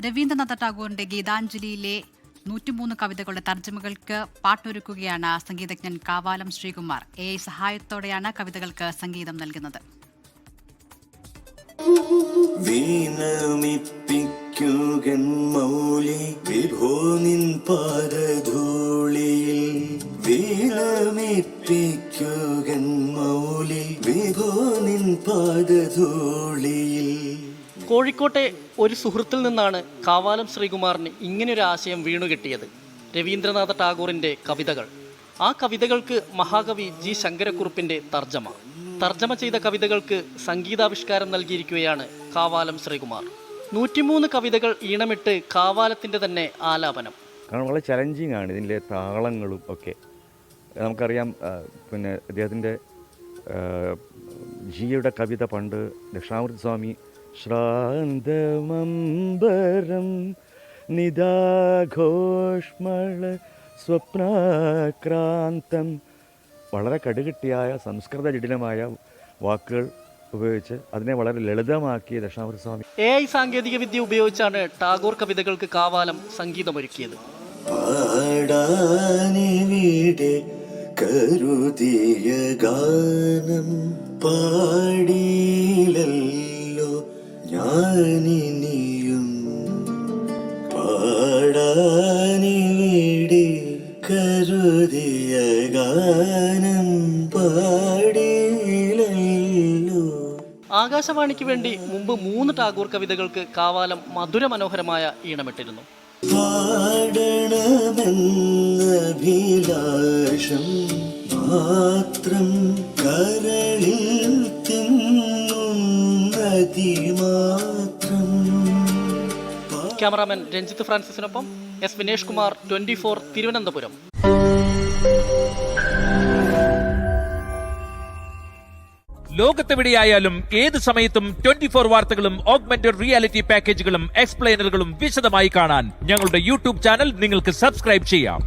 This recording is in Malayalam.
രവീന്ദ്രനാഥ ടാഗോറിന്റെ ഗീതാഞ്ജലിയിലെ 103 കവിതകളുടെ തർജ്ജമകൾക്ക് പാട്ടൊരുക്കുകയാണ് സംഗീതജ്ഞൻ കാവാലം ശ്രീകുമാർ. AI സഹായത്തോടെയാണ് കവിതകൾക്ക് സംഗീതം നൽകുന്നത്. കോഴിക്കോട്ടെ ഒരു സുഹൃത്തിൽ നിന്നാണ് കാവാലം ശ്രീകുമാറിന് ഇങ്ങനൊരു ആശയം വീണുകിട്ടിയത്. രവീന്ദ്രനാഥ ടാഗോറിൻ്റെ കവിതകൾ. ആ കവിതകൾക്ക് മഹാകവി G. ശങ്കരക്കുറുപ്പിൻ്റെ തർജ്ജമ ചെയ്ത കവിതകൾക്ക് സംഗീതാവിഷ്കാരം നൽകിയിരിക്കുകയാണ് കാവാലം ശ്രീകുമാർ. 103 കവിതകൾ ഈണമിട്ട് കാവാലത്തിൻ്റെ തന്നെ ആലാപനം. കാരണം വളരെ ചലഞ്ചിങ് ആണ് ഇതിൻ്റെ താളങ്ങളും ഒക്കെ. നമുക്കറിയാം, പിന്നെ അദ്ദേഹത്തിൻ്റെ ജിയുടെ കവിത പണ്ട് ദക്ഷിണാമൂർത്തി സ്വാമി ശ്രാന്തമംബരം നിദാഘോഷ്മള സ്വപ്നാക്രാന്തം, വളരെ കടുകട്ടിയായ സംസ്കൃത ജടിലമായ വാക്കുകൾ ഉപയോഗിച്ച് അതിനെ വളരെ ലളിതമാക്കിയ ദക്ഷിണാമൂർത്തി സ്വാമി. AI സാങ്കേതിക വിദ്യ ഉപയോഗിച്ചാണ് ടാഗോർ കവിതകൾക്ക് കാവാലം സംഗീതമൊരുക്കിയത്. കരുതിയ ഗാനം പാടിയില്ലല്ലോ ഞാനിനിയും, പാടാനിവിടെ കരുതിയ ഗാനം പാടിയില്ലല്ലോ. ആകാശവാണിക്ക് വേണ്ടി മുമ്പ് 3 ടാഗോർ കവിതകൾക്ക് കാവാലം മധുര മനോഹരമായ ഈണമിട്ടിരുന്നു. പാടണമെന്നഭിലാഷം മാത്രം കരളിൽ തിങ്ങുന്നതിമാത്രം. ക്യാമറാമാൻ രഞ്ജിത്ത് ഫ്രാൻസിസിനൊപ്പം S. വിനേഷ് കുമാർ, 24 തിരുവനന്തപുരം. ലോകത്തെവിടെയായാലും ഏത് സമയത്തും 24 വാർത്തകളും ഓഗ്മെന്റഡ് റിയാലിറ്റി പാക്കേജുകളും എക്സ്പ്ലെയിനറുകളും വിശദമായി കാണാൻ ഞങ്ങളുടെ YouTube ചാനൽ നിങ്ങൾക്ക് സബ്സ്ക്രൈബ് ചെയ്യാം.